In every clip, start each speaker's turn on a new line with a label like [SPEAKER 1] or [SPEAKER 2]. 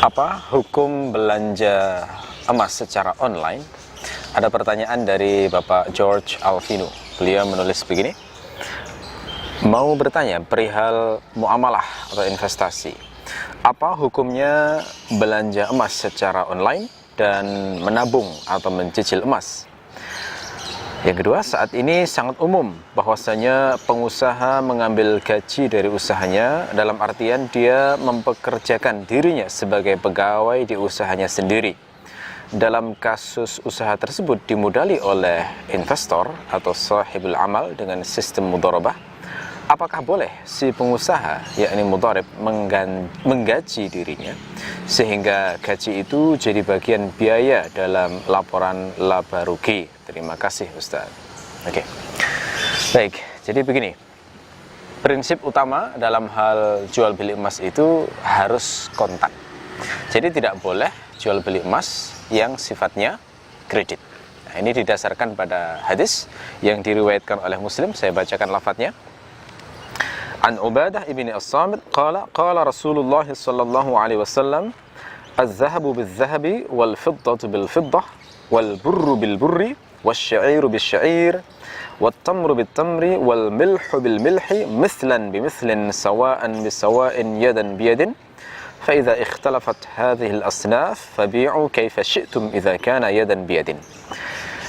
[SPEAKER 1] Apa hukum belanja emas secara online? Ada pertanyaan dari Bapak George Alvino. Beliau menulis begini: mau bertanya perihal muamalah atau investasi. Apa hukumnya belanja emas secara online dan menabung atau mencicil emas? Yang kedua, saat ini sangat umum bahwasanya pengusaha mengambil gaji dari usahanya, dalam artian dia mempekerjakan dirinya sebagai pegawai di usahanya sendiri. Dalam kasus usaha tersebut dimodali oleh investor atau sahibul amal dengan sistem mudharabah, apakah boleh si pengusaha, yakni mudharib, menggaji dirinya sehingga gaji itu jadi bagian biaya dalam laporan laba rugi? Terima kasih Ustaz. Oke. Baik, jadi begini. Prinsip utama dalam hal jual beli emas itu harus kontan. Jadi tidak boleh jual beli emas yang sifatnya kredit. Nah, ini didasarkan pada hadis yang diriwayatkan oleh Muslim. Saya bacakan lafadznya. An Ubadah ibni As-Samit qala Rasulullah sallallahu alaihi wasallam, az-zahabu bil-zahabi wal-fiddatu bil-fiddah wal-burru bil-burri wasy-sya'iru bis-sya'ir wat-tamru bit-tamri wal-milhu bil-milhi mithlan bimithlin sawa'an bisawa'in yadan biyadin fa idza ikhtalafat hadhihi al-asnaf fabi'u kayfa syi'tum idza kana yadan biyadin.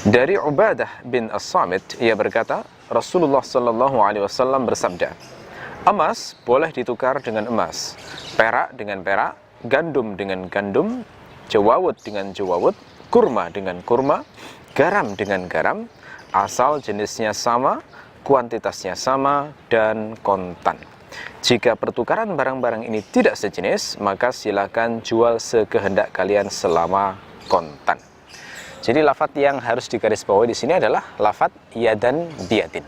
[SPEAKER 1] Dari Ubadah bin As-Samit, ia berkata, Rasulullah sallallahu alaihi wasallam bersabda, emas boleh ditukar dengan emas, perak dengan perak, gandum dengan gandum, jewawut dengan jewawut, kurma dengan kurma, garam dengan garam, asal jenisnya sama, kuantitasnya sama, dan kontan. Jika pertukaran barang-barang ini tidak sejenis, maka silakan jual sekehendak kalian selama kontan. Jadi lafadz yang harus digarisbawahi di sini adalah lafadz yadan biyadin.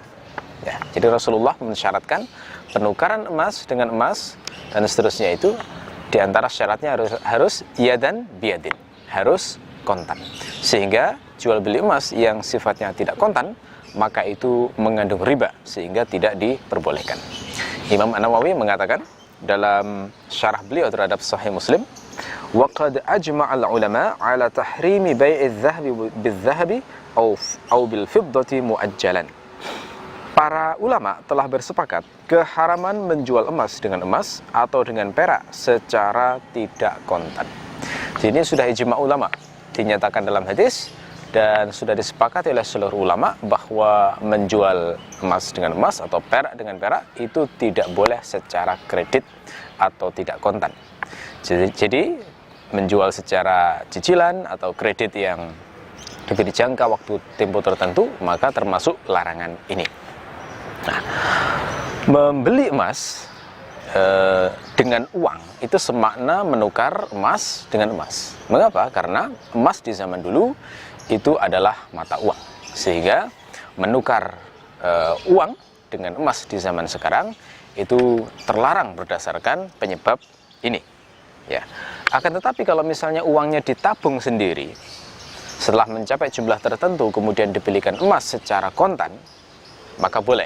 [SPEAKER 1] Ya, jadi Rasulullah mensyaratkan penukaran emas dengan emas dan seterusnya itu diantara syaratnya harus yadan biyadin, harus kontan. Sehingga jual beli emas yang sifatnya tidak kontan, maka itu mengandung riba sehingga tidak diperbolehkan. Imam An-Nawawi mengatakan dalam syarah beliau terhadap Sahih Muslim, wa qad ajma'al ulama ala tahrimi bai'iz zahabi bil-zahabi aw bil-fiddati muajjalan. Para ulama telah bersepakat keharaman menjual emas dengan emas atau dengan perak secara tidak kontan. Jadi ini sudah ijma' ulama, dinyatakan dalam hadis dan sudah disepakati oleh seluruh ulama bahwa menjual emas dengan emas atau perak dengan perak itu tidak boleh secara kredit atau tidak kontan. Jadi menjual secara cicilan atau kredit yang diberi jangka waktu tempo tertentu maka termasuk larangan ini. Nah, membeli emas dengan uang itu semakna menukar emas dengan emas. Mengapa? Karena emas di zaman dulu itu adalah mata uang, sehingga menukar uang dengan emas di zaman sekarang itu terlarang berdasarkan penyebab ini. Ya. Akan tetapi kalau misalnya uangnya ditabung sendiri, setelah mencapai jumlah tertentu kemudian dibelikan emas secara kontan, maka boleh,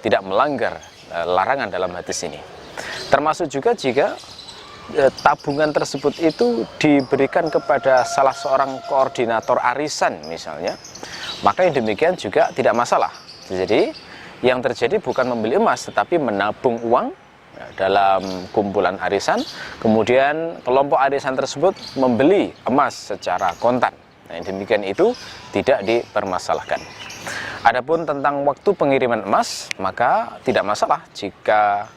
[SPEAKER 1] tidak melanggar larangan dalam hadis ini. Termasuk juga jika tabungan tersebut itu diberikan kepada salah seorang koordinator arisan misalnya, maka yang demikian juga tidak masalah. Jadi yang terjadi bukan membeli emas tetapi menabung uang dalam kumpulan arisan, kemudian kelompok arisan tersebut membeli emas secara kontan. Nah, yang demikian itu tidak dipermasalahkan. Adapun tentang waktu pengiriman emas, maka tidak masalah jika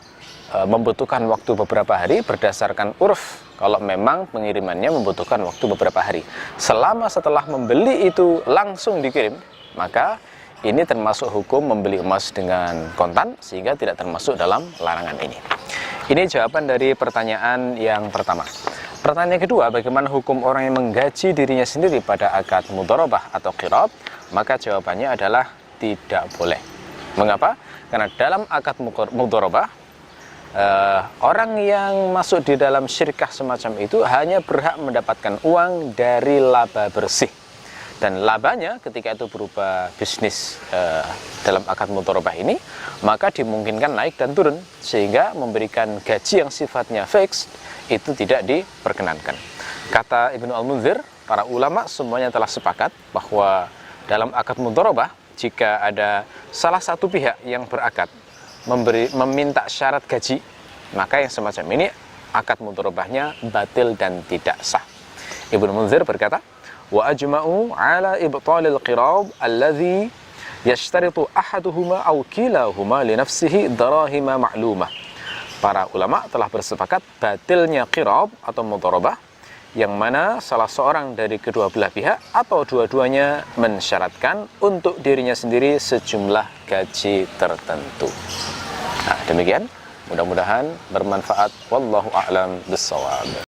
[SPEAKER 1] membutuhkan waktu beberapa hari berdasarkan urf. Kalau memang pengirimannya membutuhkan waktu beberapa hari, selama setelah membeli itu langsung dikirim, maka ini termasuk hukum membeli emas dengan kontan sehingga tidak termasuk dalam larangan ini. Ini jawaban dari pertanyaan yang pertama. Pertanyaan kedua, bagaimana hukum orang yang menggaji dirinya sendiri pada akad mudharabah atau qirab? Maka jawabannya adalah tidak boleh. Mengapa? Karena dalam akad mudharabah, orang yang masuk di dalam syirkah semacam itu hanya berhak mendapatkan uang dari laba bersih. Dan labanya ketika itu berupa bisnis dalam akad mudharabah ini, maka dimungkinkan naik dan turun, sehingga memberikan gaji yang sifatnya fix itu tidak diperkenankan. Kata Ibnu Al-Munzir, para ulama semuanya telah sepakat bahwa dalam akad mudharabah, jika ada salah satu pihak yang berakad meminta syarat gaji, maka yang semacam ini akad mudharabahnya batil dan tidak sah. Ibnu Munzir berkata, wa ajma'u ala ibtalil qirab alladhi yashtaritu ahaduhuma aw kilahuma li nafsihi darahima ma'lumah. Para ulama telah bersepakat batilnya qirab atau mudharabah yang mana salah seorang dari kedua belah pihak atau dua-duanya mensyaratkan untuk dirinya sendiri sejumlah gaji tertentu. Nah, demikian, mudah-mudahan bermanfaat. Wallahu a'lam bissawab.